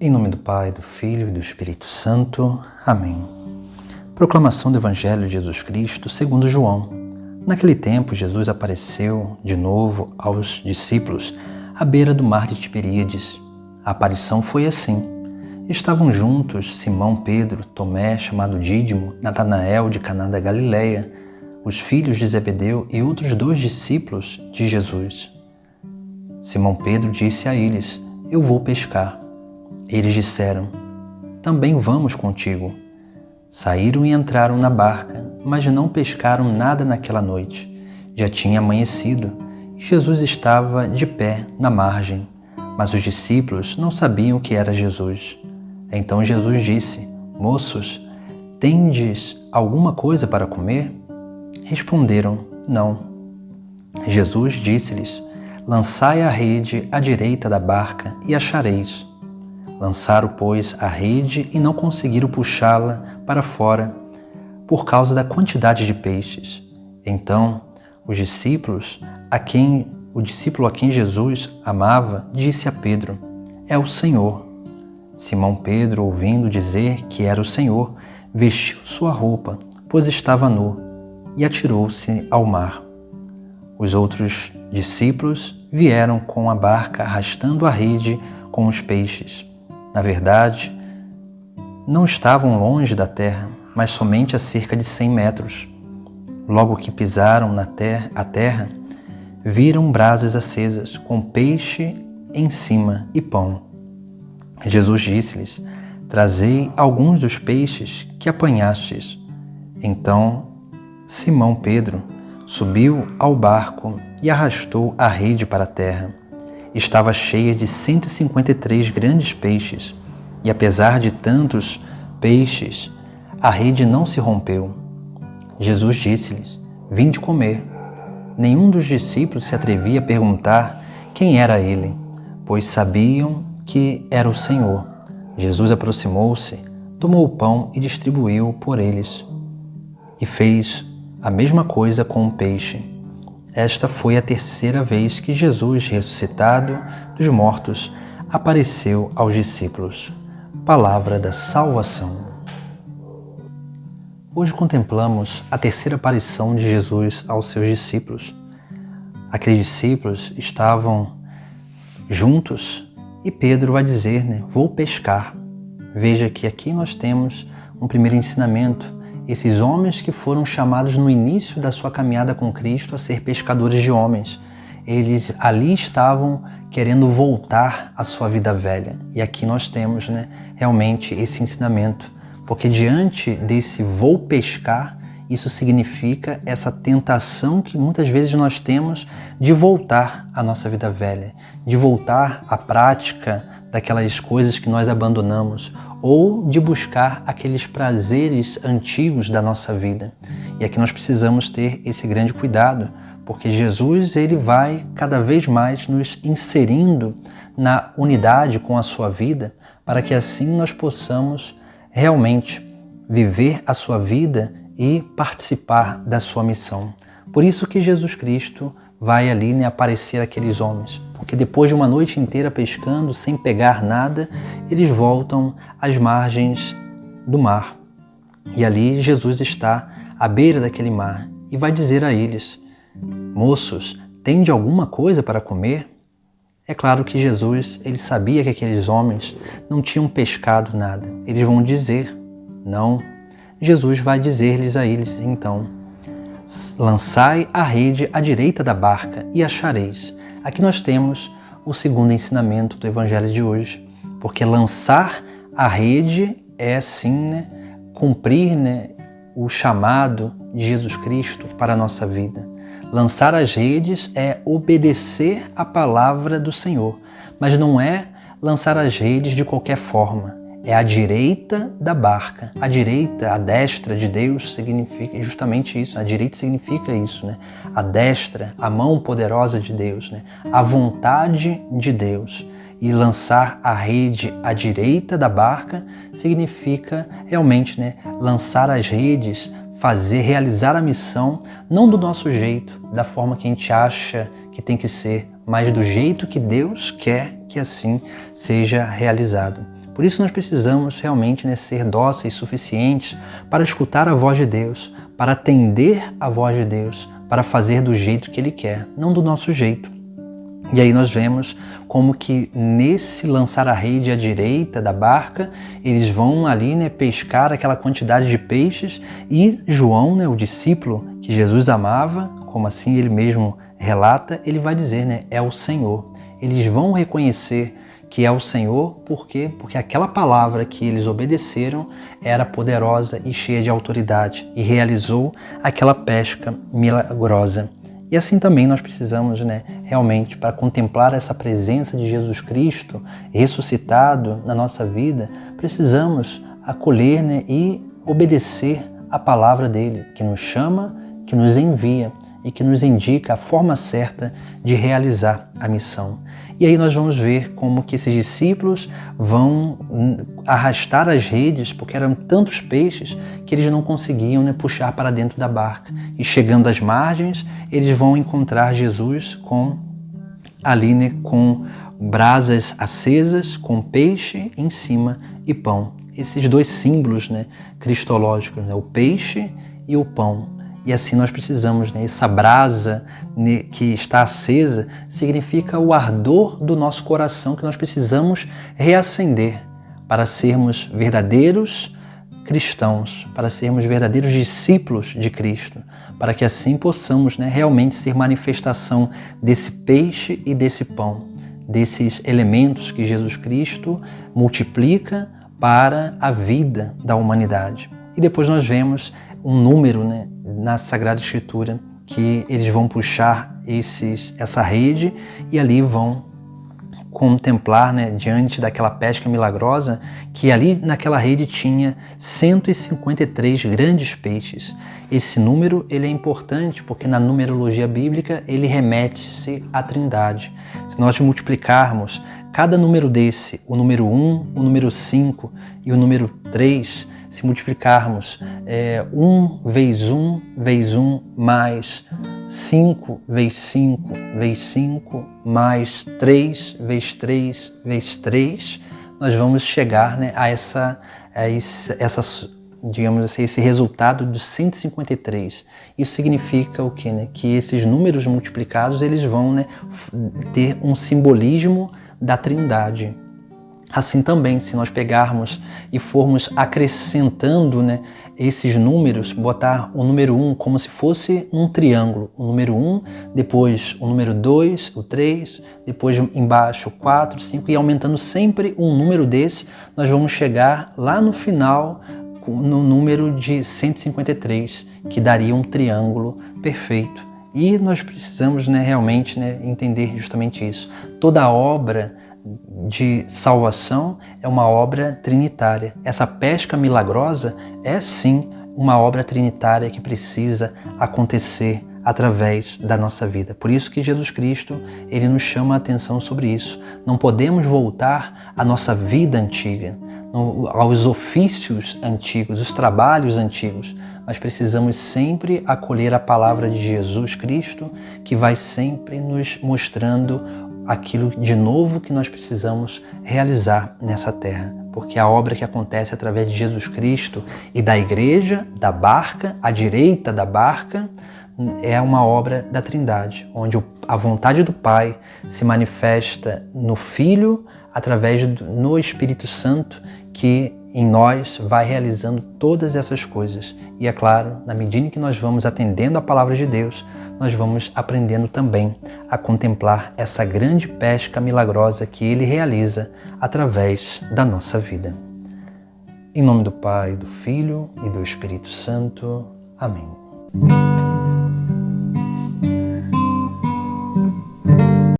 Em nome do Pai, do Filho e do Espírito Santo. Amém. Proclamação do Evangelho de Jesus Cristo segundo João. Naquele tempo, Jesus apareceu de novo aos discípulos à beira do mar de Tiberíades. A aparição foi assim. Estavam juntos Simão Pedro, Tomé, chamado Dídimo, Natanael de Caná da Galileia, os filhos de Zebedeu e outros 2 discípulos de Jesus. Simão Pedro disse a eles: Eu vou pescar. Eles disseram: Também vamos contigo. Saíram e entraram na barca, mas não pescaram nada naquela noite. Já tinha amanhecido e Jesus estava de pé na margem, mas os discípulos não sabiam que era Jesus. Então Jesus disse: Moços, tendes alguma coisa para comer? Responderam: Não. Jesus disse-lhes: Lançai a rede à direita da barca e achareis. Lançaram, pois, a rede e não conseguiram puxá-la para fora por causa da quantidade de peixes. Então, o discípulo a quem Jesus amava disse a Pedro: É o Senhor. Simão Pedro, ouvindo dizer que era o Senhor, vestiu sua roupa, pois estava nu, e atirou-se ao mar. Os outros discípulos vieram com a barca arrastando a rede com os peixes. Na verdade, não estavam longe da terra, mas somente a cerca de 100 metros. Logo que pisaram a terra, viram brasas acesas, com peixe em cima e pão. Jesus disse-lhes: Trazei alguns dos peixes que apanhastes. Então Simão Pedro subiu ao barco e arrastou a rede para a terra. Estava cheia de 153 grandes peixes, e apesar de tantos peixes, a rede não se rompeu. Jesus disse-lhes: Vinde comer. Nenhum dos discípulos se atrevia a perguntar quem era ele, pois sabiam que era o Senhor. Jesus aproximou-se, tomou o pão e distribuiu por eles, e fez a mesma coisa com o peixe. Esta foi a 3ª vez que Jesus, ressuscitado dos mortos, apareceu aos discípulos. Palavra da salvação. Hoje contemplamos a 3ª aparição de Jesus aos seus discípulos. Aqueles discípulos estavam juntos e Pedro vai dizer, vou pescar. Veja que aqui nós temos um primeiro ensinamento. Esses homens que foram chamados no início da sua caminhada com Cristo a ser pescadores de homens, eles ali estavam querendo voltar à sua vida velha. E aqui nós temos realmente esse ensinamento, porque diante desse vou pescar, isso significa essa tentação que muitas vezes nós temos de voltar à nossa vida velha, de voltar à prática daquelas coisas que nós abandonamos, ou de buscar aqueles prazeres antigos da nossa vida. E aqui nós precisamos ter esse grande cuidado, porque Jesus ele vai cada vez mais nos inserindo na unidade com a sua vida, para que assim nós possamos realmente viver a sua vida e participar da sua missão. Por isso que Jesus Cristo vai ali aparecer aqueles homens, porque depois de uma noite inteira pescando, sem pegar nada, eles voltam às margens do mar. E ali Jesus está à beira daquele mar e vai dizer a eles: Moços, tende alguma coisa para comer? É claro que Jesus ele sabia que aqueles homens não tinham pescado nada. Eles vão dizer: Não. Jesus vai dizer-lhes a eles então: Lançai a rede à direita da barca e achareis. Aqui nós temos o segundo ensinamento do Evangelho de hoje, porque lançar a rede é sim cumprir o chamado de Jesus Cristo para a nossa vida. Lançar as redes é obedecer a palavra do Senhor, mas não é lançar as redes de qualquer forma. É a direita da barca. A direita, a destra de Deus significa justamente isso. A direita significa isso, A destra, a mão poderosa de Deus, A vontade de Deus. E lançar a rede à direita da barca significa realmente, lançar as redes, realizar a missão, não do nosso jeito, da forma que a gente acha que tem que ser, mas do jeito que Deus quer que assim seja realizado. Por isso nós precisamos realmente, né, ser dóceis, suficientes para escutar a voz de Deus, para atender a voz de Deus, para fazer do jeito que Ele quer, não do nosso jeito. E aí nós vemos como que nesse lançar a rede à direita da barca, eles vão ali, né, pescar aquela quantidade de peixes, e João, né, o discípulo que Jesus amava, como assim ele mesmo relata, ele vai dizer, né, é o Senhor. Eles vão reconhecer que é o Senhor, por quê? Porque aquela palavra que eles obedeceram era poderosa e cheia de autoridade e realizou aquela pesca milagrosa. E assim também nós precisamos, né, realmente, para contemplar essa presença de Jesus Cristo ressuscitado na nossa vida, precisamos acolher, né, e obedecer a palavra dele, que nos chama, que nos envia e que nos indica a forma certa de realizar a missão. E aí nós vamos ver como que esses discípulos vão arrastar as redes, porque eram tantos peixes que eles não conseguiam, né, puxar para dentro da barca. E chegando às margens, eles vão encontrar Jesus ali, né, com brasas acesas, com peixe em cima e pão. Esses dois símbolos, né, cristológicos, né, o peixe e o pão. E assim nós precisamos, né? Essa brasa, né, que está acesa significa o ardor do nosso coração que nós precisamos reacender para sermos verdadeiros cristãos, para sermos verdadeiros discípulos de Cristo, para que assim possamos, né, realmente ser manifestação desse peixe e desse pão, desses elementos que Jesus Cristo multiplica para a vida da humanidade. E depois nós vemos um número, né, na Sagrada Escritura, que eles vão puxar essa rede e ali vão contemplar, né, diante daquela pesca milagrosa, que ali naquela rede tinha 153 grandes peixes. Esse número ele é importante porque na numerologia bíblica ele remete-se à Trindade. Se nós multiplicarmos cada número desse, o número 1, o número 5 e o número 3, se multiplicarmos 1 vezes 1 vezes 1 mais 5 vezes 5 vezes 5 mais 3 vezes 3 vezes 3, nós vamos chegar, né, digamos assim, esse resultado de 153. Isso significa o quê? Né? Que esses números multiplicados eles vão, né, ter um simbolismo da Trindade. Assim também, se nós pegarmos e formos acrescentando, né, esses números, botar o número 1 como se fosse um triângulo. O número 1, depois o número 2, o 3, depois embaixo o 4, 5, e aumentando sempre um número desse, nós vamos chegar lá no final no número de 153, que daria um triângulo perfeito. E nós precisamos, né, realmente, né, entender justamente isso. Toda a obra de salvação é uma obra trinitária. Essa pesca milagrosa é sim uma obra trinitária que precisa acontecer através da nossa vida. Por isso que Jesus Cristo, ele nos chama a atenção sobre isso. Não podemos voltar à nossa vida antiga, aos ofícios antigos, os trabalhos antigos. Nós precisamos sempre acolher a palavra de Jesus Cristo, que vai sempre nos mostrando aquilo de novo que nós precisamos realizar nessa terra. Porque a obra que acontece através de Jesus Cristo e da igreja, da barca, à direita da barca, é uma obra da Trindade, onde a vontade do Pai se manifesta no Filho, no Espírito Santo, que em nós vai realizando todas essas coisas. E é claro, na medida em que nós vamos atendendo a palavra de Deus, nós vamos aprendendo também a contemplar essa grande pesca milagrosa que Ele realiza através da nossa vida. Em nome do Pai, do Filho e do Espírito Santo. Amém.